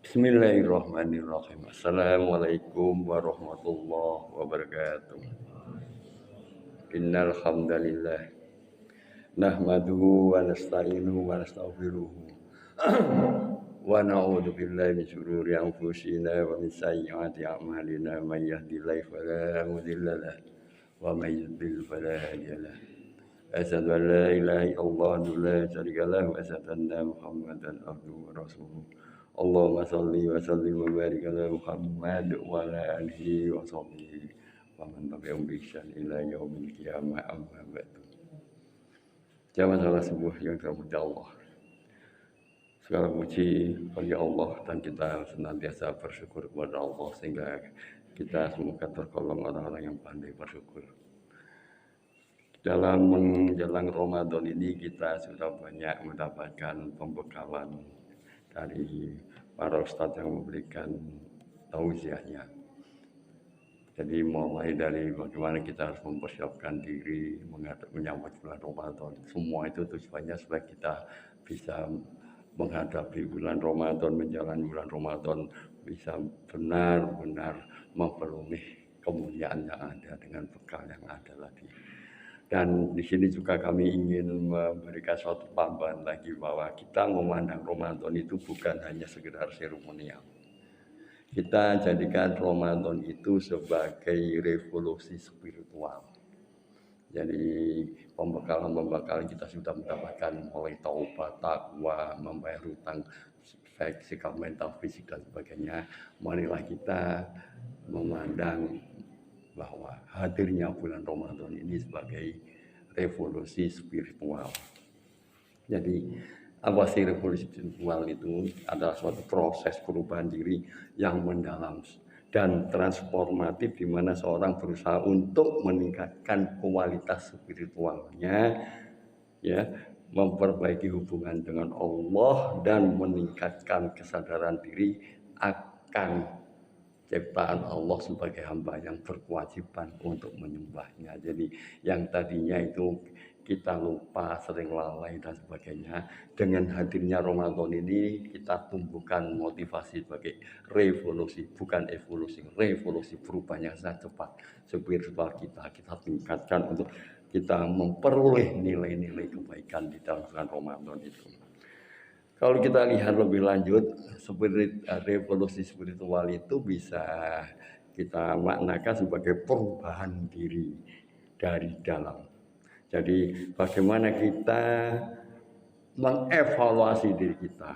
Bismillahirrahmanirrahim. Assalamualaikum warahmatullahi wabarakatuh. Innal hamdalillah nahmaduhu wa nasta'inuhu wa nastaghfiruh wa na'udzu billahi min shururi anfusina wa min sayyiati a'malina may yahdihillahu fala mudilla lahu wa may yudlil fala hadiya lahu. Asyhadu an la ilaha illallah la syarika lahu wa asyhadu anna Muhammadan abduhu wa rasuluh. Allahumma shalli wa sallim wa barik ala Muhammad wa ala alihi wa sahbihi wa man tabi'ahum bi ihsan ila yaumil qiyamah amma ba'du. Jamaah salah subuh yang terpuji Allah. Segala puji bagi Allah dan kita senantiasa bersyukur kepada Allah sehingga kita semoga tergolong orang-orang yang pandai bersyukur. Dalam menjelang Ramadan ini kita sudah banyak mendapatkan pembekalan dari para ustadz yang memberikan tausiahnya. Jadi mulai dari bagaimana kita harus mempersiapkan diri menyambut bulan Ramadan. Semua itu tujuannya supaya kita bisa menghadapi bulan Ramadan, menjalani bulan Ramadan bisa benar-benar memperoleh kemuliaan yang ada dengan bekal yang ada lagi. Dan di sini juga kami ingin memberikan suatu tambahan lagi bahwa kita memandang Ramadan itu bukan hanya sekedar seremonial. Kita jadikan Ramadan itu sebagai revolusi spiritual. Jadi pembekalan kita sudah mendapatkan mulai taubat, takwa, membayar hutang, sikap mental, fisik dan sebagainya. Marilah kita memandang bahwa hadirnya bulan Ramadan ini sebagai revolusi spiritual. Jadi apa sih revolusi spiritual itu? Adalah suatu proses perubahan diri yang mendalam dan transformatif di mana seorang berusaha untuk meningkatkan kualitas spiritualnya, ya, memperbaiki hubungan dengan Allah dan meningkatkan kesadaran diri akan ciptaan Allah sebagai hamba yang berkewajiban untuk menyembahnya. Jadi yang tadinya itu kita lupa, sering lalai dan sebagainya. Dengan hadirnya Ramadan ini kita tumbuhkan motivasi sebagai revolusi, bukan evolusi, revolusi perubahan yang sangat cepat. Spiritual kita tingkatkan untuk kita memperoleh nilai-nilai kebaikan di dalam bulan Ramadan itu. Kalau kita lihat lebih lanjut, revolusi spiritual itu bisa kita maknakan sebagai perubahan diri dari dalam. Jadi bagaimana kita mengevaluasi diri kita.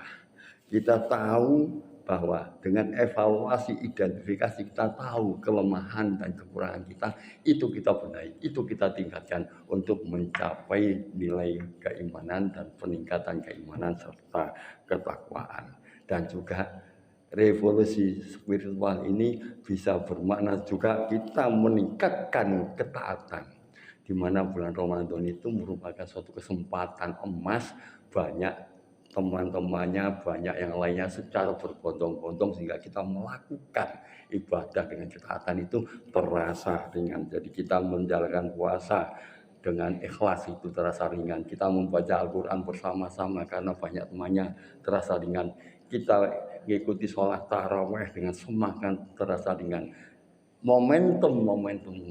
Kita tahu bahwa dengan evaluasi, identifikasi, kita tahu kelemahan dan kekurangan kita, itu kita benahi, itu kita tingkatkan untuk mencapai nilai keimanan dan peningkatan keimanan serta ketakwaan. Dan juga revolusi spiritual ini bisa bermakna juga kita meningkatkan ketaatan, di mana bulan Ramadan itu merupakan suatu kesempatan emas. Banyak teman-temannya, banyak yang lainnya secara berbondong-bondong sehingga kita melakukan ibadah dengan ketaatan itu terasa ringan. Jadi kita menjalankan puasa dengan ikhlas itu terasa ringan. Kita membaca Al-Quran bersama-sama karena banyak temannya terasa ringan. Kita mengikuti sholat tarawih dengan semangat terasa ringan. Momentum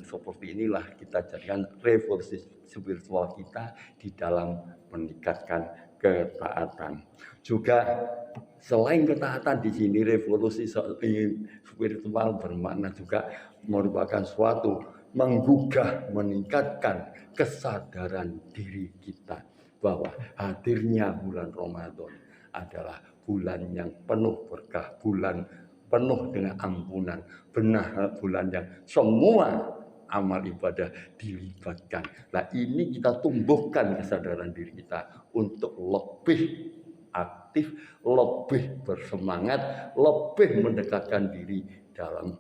seperti inilah kita jadikan revolusi spiritual kita di dalam meningkatkan ketaatan. Juga selain ketaatan di sini revolusi spiritual bermakna juga merupakan suatu menggugah, meningkatkan kesadaran diri kita bahwa hadirnya bulan Ramadan adalah bulan yang penuh berkah, bulan penuh dengan ampunan, bulan yang semua amal ibadah dilibatkan. Nah ini kita tumbuhkan kesadaran diri kita untuk lebih aktif, lebih bersemangat, lebih mendekatkan diri dalam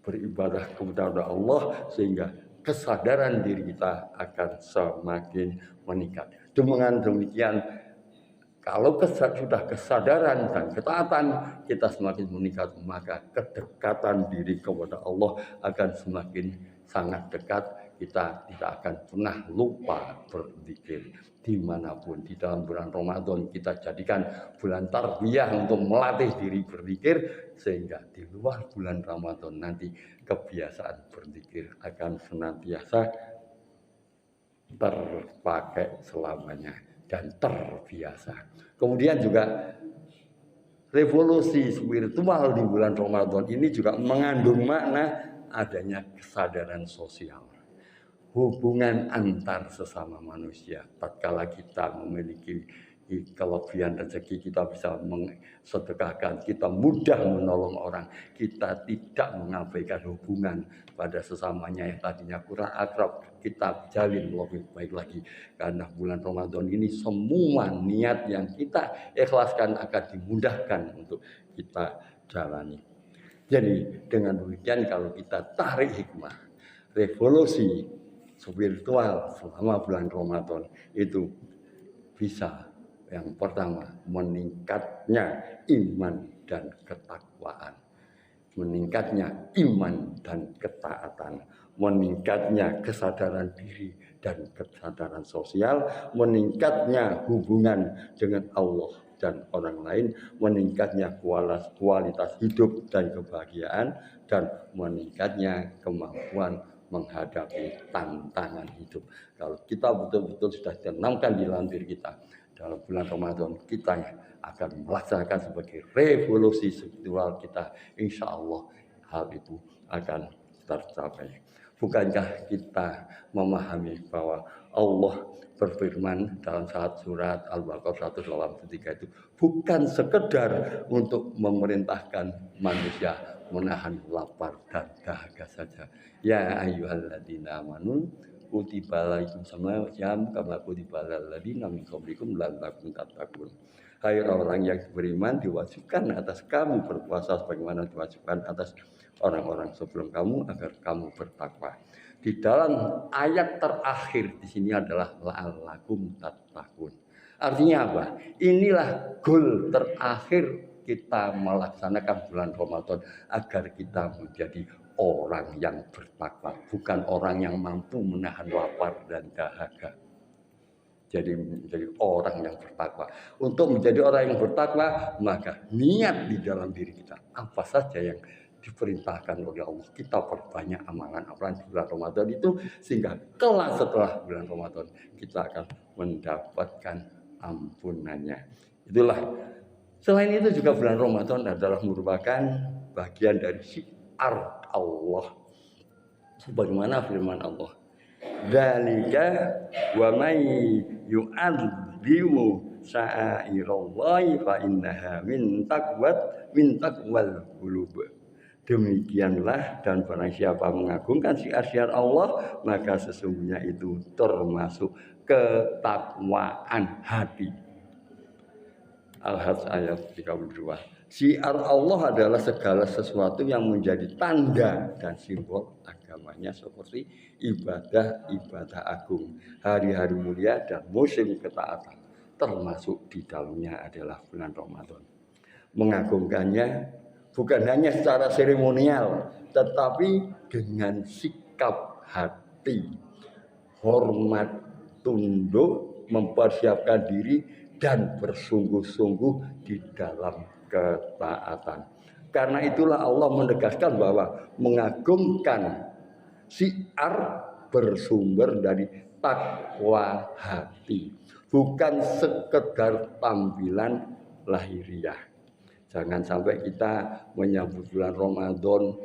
beribadah kepada Allah sehingga kesadaran diri kita akan semakin meningkat. Dengan demikian, kalau sudah kesadaran dan ketaatan kita semakin meningkat, maka kedekatan diri kepada Allah akan semakin sangat dekat kita tidak akan pernah lupa berzikir dimanapun. Di dalam bulan Ramadan kita jadikan bulan tarbiyah untuk melatih diri berzikir, sehingga di luar bulan Ramadan nanti kebiasaan berzikir akan senantiasa terpakai selamanya dan terbiasa. Kemudian juga revolusi spiritual di bulan Ramadan ini juga mengandung makna adanya kesadaran sosial, hubungan antar sesama manusia. Tatkala kita memiliki kelebihan rezeki, kita bisa sedekahkan, kita mudah menolong orang, kita tidak mengabaikan hubungan pada sesamanya yang tadinya kurang akrab, kita jalin lebih baik lagi. Karena bulan Ramadan ini semua niat yang kita ikhlaskan akan dimudahkan untuk kita jalani. Jadi dengan demikian kalau kita tarik hikmah, revolusi spiritual selama bulan Ramadan itu bisa, yang pertama, meningkatnya iman dan ketakwaan, meningkatnya iman dan ketaatan, meningkatnya kesadaran diri dan kesadaran sosial, meningkatnya hubungan dengan Allah dan orang lain, meningkatnya kualitas hidup dan kebahagiaan, dan meningkatnya kemampuan menghadapi tantangan hidup. Kalau kita betul-betul sudah tanamkan di dalam diri kita, dalam bulan Ramadan kita akan melaksanakan sebagai revolusi spiritual kita, insya Allah hal itu akan tercapai. Bukankah kita memahami bahwa Allah berfirman dalam surat Al-Baqarah 183 itu bukan sekedar untuk memerintahkan manusia menahan lapar dan dahaga saja. Ya ayyuhalladzina amanu kutiba alaikum siyam kama kutiba alal ladzina min qablikum la'allakum tattaqun. Hai orang yang beriman, diwajibkan atas kamu berpuasa sebagaimana diwajibkan atas orang-orang sebelum kamu agar kamu bertakwa. Di dalam ayat terakhir di sini adalah la'allakum tattaqun. Artinya apa? Inilah goal terakhir kita melaksanakan bulan Ramadan agar kita menjadi orang yang bertakwa, bukan orang yang mampu menahan lapar dan dahaga. Jadi menjadi orang yang bertakwa. Untuk menjadi orang yang bertakwa, maka niat di dalam diri kita apa saja yang diperintahkan oleh Allah, kita perbanyak amalan-amalan di bulan Ramadan itu, sehingga kelak setelah bulan Ramadan kita akan mendapatkan ampunannya. Itulah. Selain itu juga bulan Ramadan adalah merupakan bagian dari syiar Allah. Sebagaimana firman Allah, dzalika wa may yu'azzimu sya'airallahi fa innaha min taqwal qulub. Demikianlah, dan barang siapa mengagungkan syiar-syiar Allah, maka sesungguhnya itu termasuk ketakwaan hati. Al-Hajj ayat 32. Syiar Allah adalah segala sesuatu yang menjadi tanda dan simbol agamanya, seperti ibadah agung, hari-hari mulia, dan musim ketaatan. Termasuk di dalamnya adalah bulan Ramadan. Mengagungkannya bukan hanya secara seremonial, tetapi dengan sikap hati, hormat, tunduk, mempersiapkan diri, dan bersungguh-sungguh di dalam ketaatan. Karena itulah Allah menegaskan bahwa mengagungkan syiar bersumber dari takwa hati, bukan sekedar tampilan lahiriah. Jangan sampai kita menyambut bulan Ramadan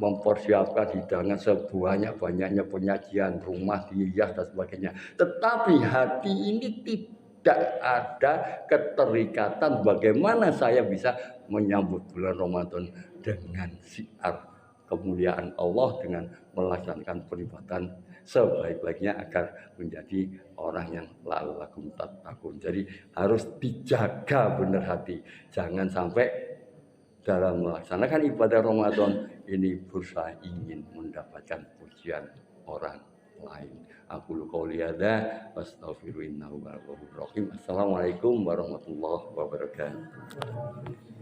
mempersiapkan hidangan sebanyak-banyaknya penyajian, rumah dihias dan sebagainya, tetapi hati ini tidak ada keterikatan bagaimana saya bisa menyambut bulan Ramadan dengan syiar kemuliaan Allah, dengan melaksanakan peribadatan sebaik-baiknya agar menjadi orang yang la'allakum tattaqun. Jadi harus dijaga benar hati, jangan sampai dalam melaksanakan ibadah Ramadan ini berusaha ingin mendapatkan pujian orang lain. Aku qouli hadza wa astaghfiru innahu ghafurur rahim. Assalamualaikum warahmatullahi wabarakatuh.